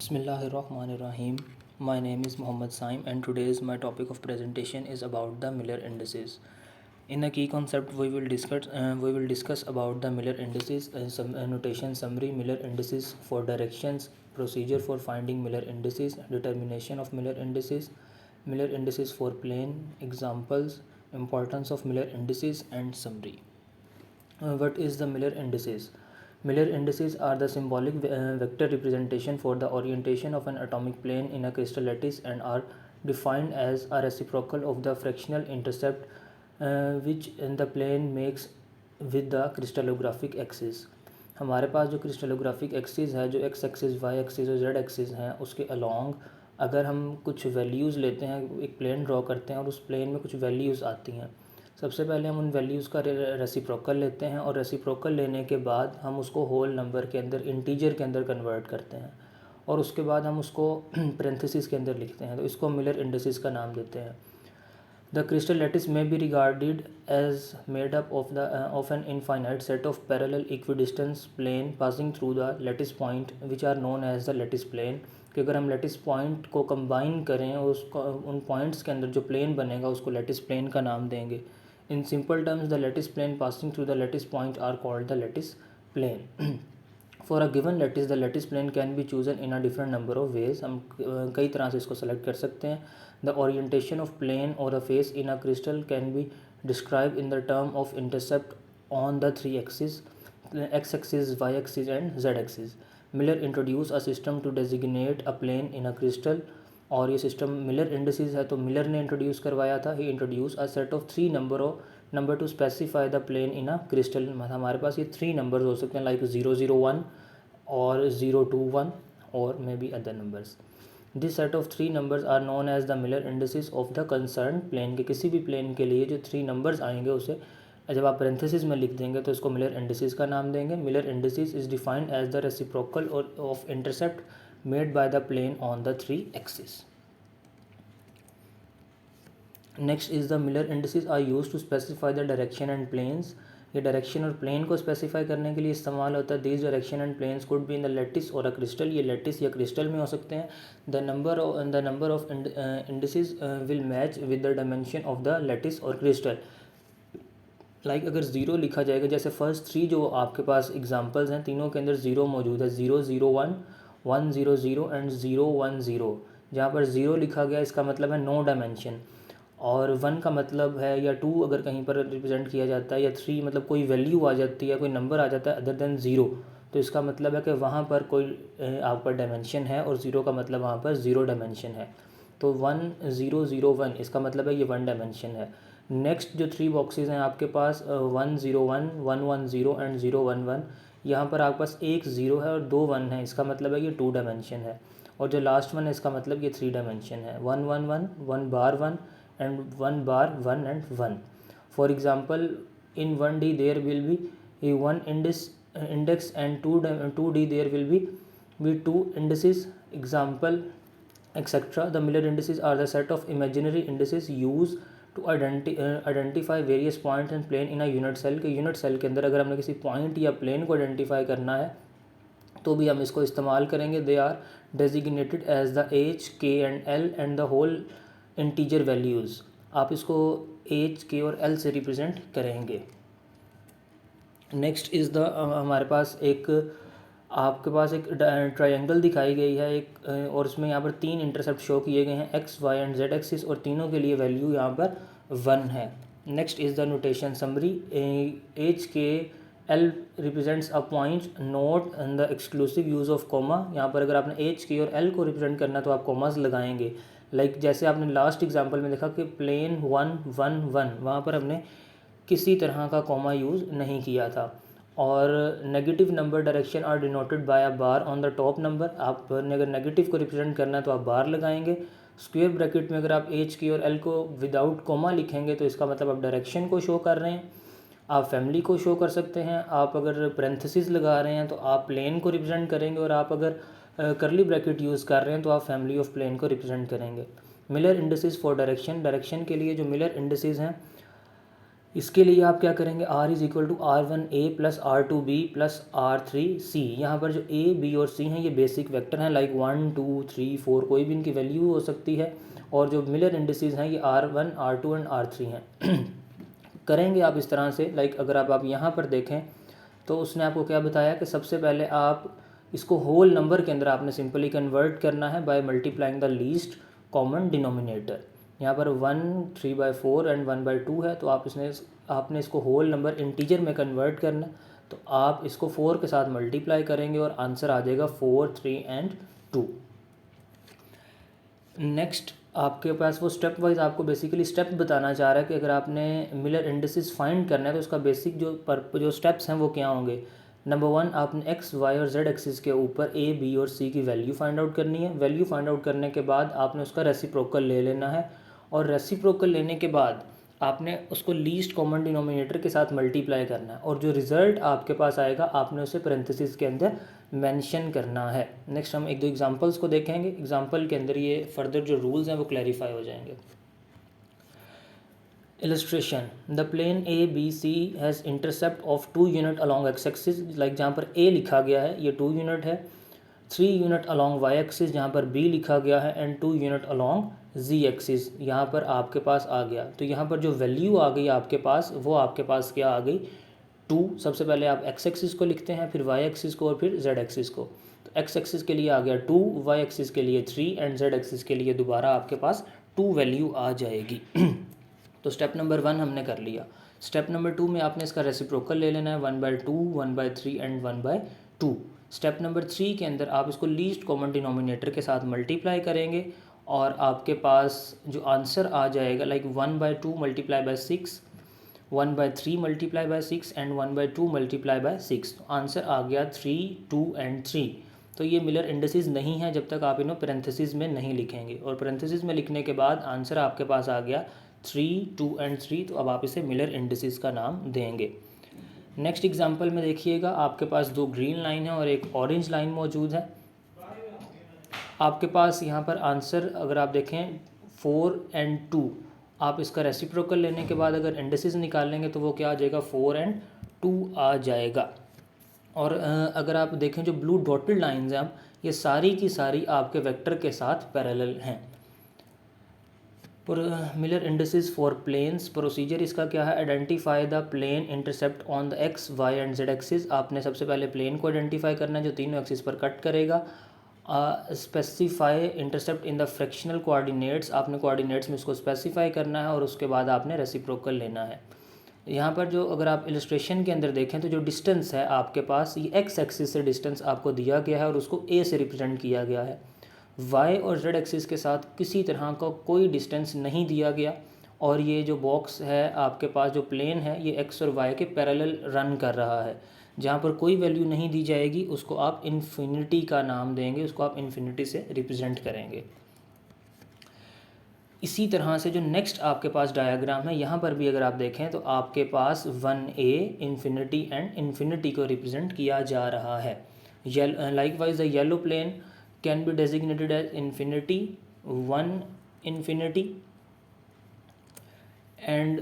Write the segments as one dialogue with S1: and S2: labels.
S1: Bismillahirrahmanirrahim. My name is Muhammad Saim and today's my topic of presentation is about the Miller indices. In the key concept we will discuss about the Miller indices, some notation summary, Miller indices for directions, procedure for finding Miller indices, determination of Miller indices for plane, examples, importance of Miller indices and summary. What is the Miller indices? Miller indices are the symbolic vector representation for the orientation of an atomic plane in a crystal lattice and are defined as a reciprocal of the fractional intercept which the plane makes with the crystallographic axis. हमारे पास जो crystallographic axis है, जो x axis, Y axis और Z axis हैं, उसके along अगर हम कुछ वैल्यूज़ लेते हैं, एक प्लेन ड्रॉ करते हैं और उस प्लेन में कुछ वैल्यूज़ आती हैं, सबसे पहले हम उन वैल्यूज़ का रेसिप्रोकल लेते हैं और रेसिप्रोकल लेने के बाद हम उसको होल नंबर के अंदर, इंटीजर के अंदर कन्वर्ट करते हैं और उसके बाद हम उसको पेरेंथेसिस के अंदर लिखते हैं, तो इसको मिलर इंडिसेस का नाम देते हैं. The crystal lattice may be regarded as made up of an infinite set of parallel equidistant plane passing through the lattice point which are known as the lattice plane. कि अगर हम lattice point को combine करें और उसको उन points के अंदर जो plane बनेगा उसको lattice plane का नाम देंगे. In simple terms, the lattice plane passing through the lattice point are called the lattice plane. For a given lattice, the lattice plane can be chosen in a different number of ways. हम कई तरह से इसको select कर सकते हैं. The orientation of plane or a face in a crystal can be described in the term of intercept on the three axes, x-axis, y-axis and z-axis. Miller introduced a system to designate a plane in a crystal और ये system Miller indices है, तो Miller ने introduce करवाया था. He introduce a set of three number to specify the plane in a crystal. हमारे पास ये थ्री नंबर्स हो सकते हैं, लाइक 001 और 021 और maybe other numbers. This set of three numbers are known as the Miller indices of the concern plane. के किसी भी प्लेन के लिए जो थ्री नंबर्स आएंगे उसे जब आप पेरेंथेसिस में लिख देंगे तो इसको मिलर इंडिसेस का नाम देंगे. Miller indices is defined as the reciprocal of intercept made by the plane on the three axes. Next is the Miller indices are used to specify the direction and planes. ये direction और plane को specify करने के लिए इस्तेमाल होता है. This direction and planes could be in the lattice और अ क्रिस्टल. ये लैटिस या क्रिस्टल में हो सकते हैं. The number of indices will match with the dimension of the lattice और क्रिस्टल. लाइक अगर ज़ीरो लिखा जाएगा, जैसे फर्स्ट थ्री जो आपके पास एग्जांपल्स हैं, तीनों के अंदर ज़ीरो मौजूद है. 001, 100 एंड 010. जहाँ पर ज़ीरो लिखा गया इसका मतलब है नो डायमेंशन, और 1 का मतलब है, या 2 अगर कहीं पर रिप्रेजेंट किया जाता है, या 3 मतलब कोई वैल्यू आ जाती है, कोई नंबर आ जाता है अदर देन 0, तो इसका मतलब है कि वहाँ पर कोई आपका डायमेंशन है, और 0 का मतलब वहाँ पर 0 डायमेंशन है. तो 1001 इसका मतलब है ये 1 डायमेंशन है. नेक्स्ट जो थ्री बॉक्सेस हैं आपके पास 101, 110 एंड 011, यहाँ पर आपके पास एक 0 है और दो 1 है, इसका मतलब है ये 2 डायमेंशन है. और जो लास्ट वन है इसका मतलब ये 3 डायमेंशन है. 111, 1 bar 1 and 1 bar 1 and 1. For example in 1D there will be 1 index and 2D there will be 2 indices. Example etcetera. The Miller indices are the set of imaginary indices use to identify various points and plane in a unit cell. के unit cell के अंदर अगर हमने किसी point या plane को identify करना है तो भी हम इसको इस्तेमाल करेंगे. They are designated as the H, K and L and the whole integer values. आप इसको H, K और L से रिप्रेजेंट करेंगे. नेक्स्ट इज़ द हमारे पास आपके पास एक ट्रायंगल दिखाई गई है एक, और उसमें यहाँ पर 3 इंटरसेप्ट शो किए गए हैं, x, y and z axis, और तीनों के लिए वैल्यू यहाँ पर 1 है. Next is the notation summary. H, K, L represents a point note and the exclusive use of comma. यहाँ पर अगर आपने H, K और L को रिप्रेजेंट करना तो आप कोमास लगाएंगे. लाइक जैसे आपने लास्ट एग्जाम्पल में देखा कि प्लेन 111, वहाँ पर हमने किसी तरह का कोमा यूज़ नहीं किया था. और negative number direction are denoted by a bar on the top number. आपने अगर नेगेटिव को रिप्रेजेंट करना है तो आप बार लगाएंगे. स्क्वायर ब्रैकेट में अगर आप H, K और L को विदाउट कोमा लिखेंगे तो इसका मतलब आप डायरेक्शन को शो कर रहे हैं. आप फैमिली को शो कर सकते हैं. आप अगर पेरेंथेसिस लगा रहे हैं तो आप प्लेन को रिप्रेजेंट करेंगे, और आप अगर करली ब्रैकेट यूज़ कर रहे हैं तो आप फैमिली ऑफ प्लेन को रिप्रेजेंट करेंगे. Miller indices for direction. Direction के लिए जो मिलर इंडिसेस हैं इसके लिए आप क्या करेंगे, r is equal to r1a plus r2b plus r3c। यहाँ पर जो a b और c हैं ये बेसिक वेक्टर हैं, लाइक 1 2 3 4 कोई भी इनकी वैल्यू हो सकती है। और जो मिलर इंडिसेस हैं ये r1 r2 एंड r3 हैं। करेंगे आप इस तरह से, लाइक अगर आप यहाँ पर देखें तो उसने आपको क्या बताया कि सबसे पहले आप इसको होल नंबर के अंदर आपने सिंपली कन्वर्ट करना है by multiplying the least common denominator. यहाँ पर 1 3/4 एंड 1/2 है, तो आपने इसको होल नंबर इंटीजर में कन्वर्ट करना। तो आप इसको 4 के साथ मल्टीप्लाई करेंगे और आंसर आ जाएगा 4 3 एंड 2। नेक्स्ट आपके पास वो स्टेप वाइज आपको बेसिकली स्टेप बताना चाह रहा है कि अगर आपने मिलर इंडिसेस फाइंड करना है तो उसका बेसिक जो स्टेप्स हैं वो क्या होंगे। नंबर 1, आपने एक्स वाई और जेड एक्सिस के ऊपर ए बी और सी की वैल्यू फाइंड आउट करनी है। वैल्यू फाइंड आउट करने के बाद आपने उसका रेसिप्रोकल ले लेना है, और रेसिप्रोकल लेने के बाद आपने उसको लीस्ट कॉमन डिनोमिनेटर के साथ मल्टीप्लाई करना है, और जो रिज़ल्ट आपके पास आएगा आपने उसे पेरेंथेसिस के अंदर मेंशन करना है। नेक्स्ट हम एक दो एग्जांपल्स को देखेंगे, एग्जांपल के अंदर ये फर्दर जो रूल्स हैं वो क्लैरिफाई हो जाएंगे। Illustration, the plane A B C has intercept of 2 unit along X axis, like जहाँ पर ए लिखा गया है ये 2 यूनिट है, 3 यूनिट अलॉन्ग वाई एक्सिस जहाँ पर बी लिखा गया है, and 2 unit along Z axis यहाँ पर आपके पास आ गया। तो यहाँ पर जो वैल्यू आ गई आपके पास वो आपके पास क्या आ गई, 2। सबसे पहले आप एक्स एक्सिस को लिखते हैं, फिर वाई एक्सिस को, और फिर जेड एक्सिस को। तो एक्स एक्सिस के लिए आ गया 2, वाई एक्सिस के लिए 3 एंड जेड एक्सिस के लिए दोबारा आपके पास 2 वैल्यू आ जाएगी। तो स्टेप नंबर 1 हमने कर लिया। स्टेप नंबर 2 में आपने इसका रेसिप्रोकल ले लेना है, 1/2 1/3 एंड 1/2। स्टेप नंबर 3 के अंदर आप इसको लीस्ट कॉमन डिनोमिनेटर के साथ मल्टीप्लाई करेंगे, और आपके पास जो आंसर आ जाएगा, like 1/2 multiply by 6, 1/3 multiply by 6 and 1/2 multiply by 6। तो आंसर आ गया 3 2 एंड 3। तो ये मिलर इंडिसेस नहीं है जब तक आप इन्हें पेरेंथेसिस में नहीं लिखेंगे, और पेरेंथेसिस में लिखने के बाद आंसर आपके पास आ गया 3 2 एंड 3। तो अब आप इसे मिलर इंडिसेस का नाम देंगे। नेक्स्ट एग्जांपल में देखिएगा, आपके पास 2 ग्रीन लाइन है और एक ऑरेंज लाइन मौजूद है। आपके पास यहाँ पर आंसर अगर आप देखें 4 एंड 2, आप इसका रेसिप्रोकल लेने के बाद अगर इंडिसेस निकालेंगे तो वो क्या आ जाएगा, 4 एंड 2 आ जाएगा। और अगर आप देखें जो ब्लू डॉटेड लाइंस हैं, ये सारी की सारी आपके वेक्टर के साथ पैरेलल हैं। Miller indices for planes, procedure इसका क्या है, identify the plane intercept on the X Y and Z axis. आपने सबसे पहले प्लेन को आइडेंटिफाई करना है जो तीनों एक्सिस पर कट करेगा। Specify intercept in the fractional coordinates, आपने कोऑर्डिनेट्स में इसको स्पेसिफाई करना है, और उसके बाद आपने रेसिप्रोकल लेना है। यहाँ पर जो अगर आप इलस्ट्रेशन के अंदर देखें तो जो डिस्टेंस है आपके पास, ये एक्स एक्सिस से डिस्टेंस आपको दिया गया है और उसको ए से रिप्रेजेंट किया गया है। वाई और जेड एक्सिस के साथ किसी तरह का कोई डिस्टेंस नहीं दिया गया, और ये जो बॉक्स है आपके पास जो प्लेन है ये एक्स और वाई के पैरेलल रन कर रहा है। जहाँ पर कोई वैल्यू नहीं दी जाएगी उसको आप इन्फिनिटी का नाम देंगे, उसको आप इन्फिनिटी से रिप्रेजेंट करेंगे। इसी तरह से जो नेक्स्ट आपके पास डायग्राम है, यहाँ पर भी अगर आप देखें तो आपके पास 1a इन्फिनिटी एंड इन्फिनिटी को रिप्रेजेंट किया जा रहा है। Likewise the yellow plane can be designated as infinity 1 infinity, and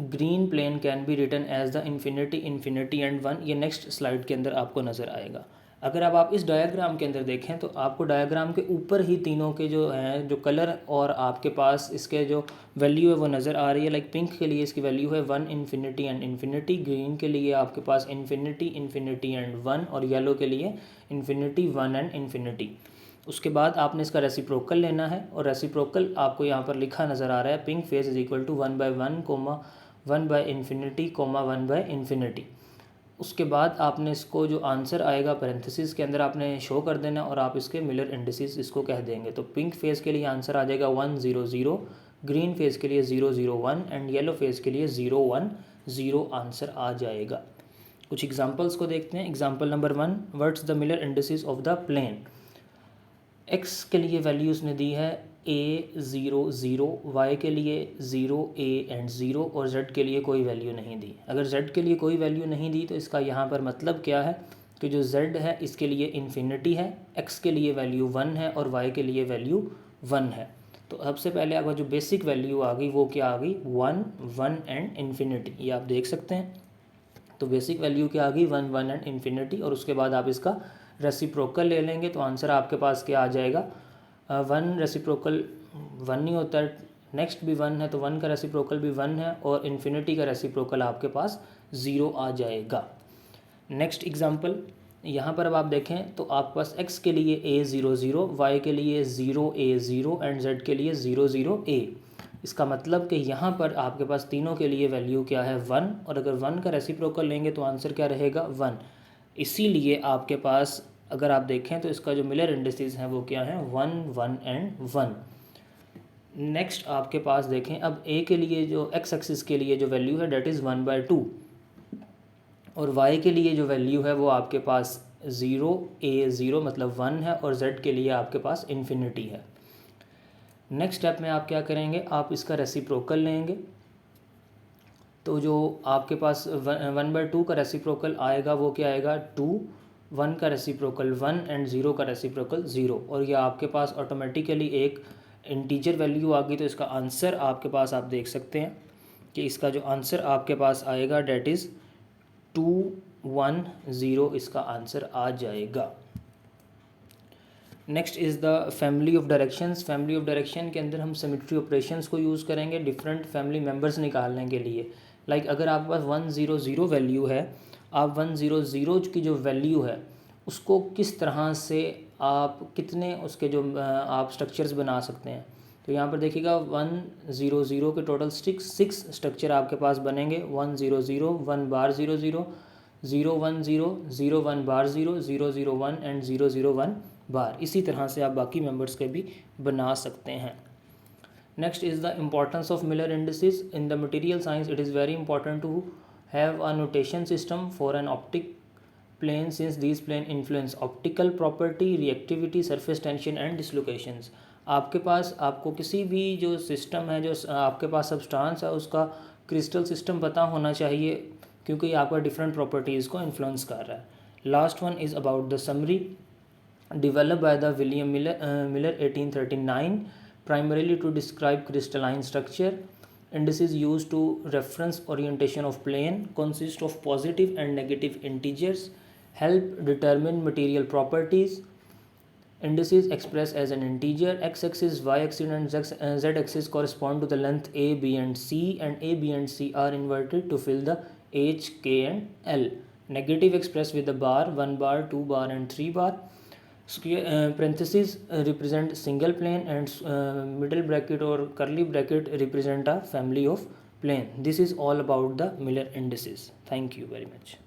S1: green plane can be written as the infinity infinity and 1। ये नेक्स्ट स्लाइड के अंदर आपको नज़र आएगा। अगर आप इस डायग्राम के अंदर देखें तो आपको डायग्राम के ऊपर ही तीनों के जो हैं जो कलर और आपके पास इसके जो वैल्यू है वो नज़र आ रही है। लाइक पिंक के लिए इसकी वैल्यू है 1 इन्फिनिटी एंड इन्फिनिटी, ग्रीन के लिए आपके पास इन्फिनिटी इन्फिनिटी एंड 1, और येलो के लिए इन्फिनिटी 1 एंड इन्फिनिटी। उसके बाद आपने इसका रेसिप्रोकल लेना है, और रेसिप्रोकल आपको यहाँ पर लिखा नज़र आ रहा है, pink face is equal to 1/1 comma 1/इन्फिनिटी कोमा 1/इन्फिनिटी। उसके बाद आपने इसको जो आंसर आएगा पेरेंथेसिस के अंदर आपने शो कर देना, और आप इसके मिलर इंडिसेस इसको कह देंगे। तो पिंक फेस के लिए आंसर आ जाएगा 1 0 0, ग्रीन फेस के लिए 0 0 1 एंड येलो फेस के लिए 0 1 0 आंसर आ जाएगा। कुछ एग्जांपल्स को देखते हैं। Example number 1, what's the Miller indices of the plane. X के लिए वैल्यू उसने दी है a 0 0, y के लिए 0 a एंड 0, और z के लिए कोई वैल्यू नहीं दी। अगर z के लिए कोई वैल्यू नहीं दी तो इसका यहाँ पर मतलब क्या है कि जो z है इसके लिए इन्फिनिटी है, x के लिए वैल्यू 1 है और y के लिए वैल्यू 1 है। तो सबसे पहले आपका जो बेसिक वैल्यू आ गई वो क्या आ गई, 1 1 एंड इन्फिनिटी, ये आप देख सकते हैं। तो बेसिक वैल्यू क्या आ गई, 1 1 एंड इन्फिनिटी, और उसके बाद आप इसका रेसिप्रोकल ले लेंगे तो आंसर आपके पास क्या आ जाएगा, 1 रेसिप्रोकल 1 नहीं होता है, नेक्स्ट भी 1 है तो 1 का रेसिप्रोकल भी 1 है, और इन्फिनिटी का रेसिप्रोकल आपके पास 0 आ जाएगा। नेक्स्ट एग्जांपल, यहाँ पर अब आप देखें तो आपके पास x के लिए a00, y के लिए 0a0 एंड z के लिए 00a। इसका मतलब कि यहाँ पर आपके पास तीनों के लिए वैल्यू क्या है, 1, और अगर 1 का रेसिप्रोकल लेंगे तो आंसर क्या रहेगा, 1। इसीलिए आपके पास अगर आप देखें तो इसका जो मिलर इंडिसेस हैं वो क्या है, 1 1 एंड 1। नेक्स्ट आपके पास देखें अब a के लिए जो x एक्सिस के लिए जो वैल्यू है डेट इज़ 1/2, और y के लिए जो वैल्यू है वो आपके पास 0a0 मतलब 1 है, और z के लिए आपके पास इन्फिनिटी है। नेक्स्ट स्टेप में आप क्या करेंगे, आप इसका रेसिप्रोकल लेंगे, तो जो आपके पास 1/2 का रेसिप्रोकल आएगा वो क्या आएगा, 2, 1 का रेसिप्रोकल 1 एंड 0 का रेसिप्रोकल 0, और ये आपके पास ऑटोमेटिकली एक इंटीजर वैल्यू आ गई। तो इसका आंसर आपके पास आप देख सकते हैं कि इसका जो आंसर आपके पास आएगा डेट इज़ 210, इसका आंसर आ जाएगा। Next is the family of directions. Family of direction के अंदर हम सिमेट्री ऑपरेशंस को यूज़ करेंगे डिफरेंट फैमिली मेंबर्स निकालने के लिए। लाइक अगर आपके पास 100 वैल्यू है, आप 100 की जो वैल्यू है उसको किस तरह से आप कितने उसके जो आप स्ट्रक्चर्स बना सकते हैं। तो यहाँ पर देखिएगा 100 के टोटल 6 स्ट्रक्चर आपके पास बनेंगे, 100 1 बार 00 010 01 बार 0 001 एंड 001 बार। इसी तरह से आप बाकी मेंबर्स के भी बना सकते हैं। Next is the importance of Miller indices in the material science. It is very important to have a notation system for an optic plane since these plane influence optical property, reactivity, surface tension and dislocations। आपके पास आपको किसी भी जो system है, जो आपके पास substance है, उसका क्रिस्टल सिस्टम पता होना चाहिए, क्योंकि ये आपका डिफरेंट प्रॉपर्टीज़ को इन्फ्लुएंस कर रहा है। Last one is about the summary developed by the William Miller 1839 primarily to describe crystalline structure. Indices used to reference orientation of plane, consist of positive and negative integers, help determine material properties. Indices expressed as an integer, x-axis, y-axis and z-axis correspond to the length a, b and c, and a, b and c are inverted to fill the h, k and l. Negative expressed with the bar, 1 bar, 2 bar and 3 bar. Parentheses represent single plane, and middle bracket or curly bracket represent a family of plane. This is all about the Miller indices. Thank you very much.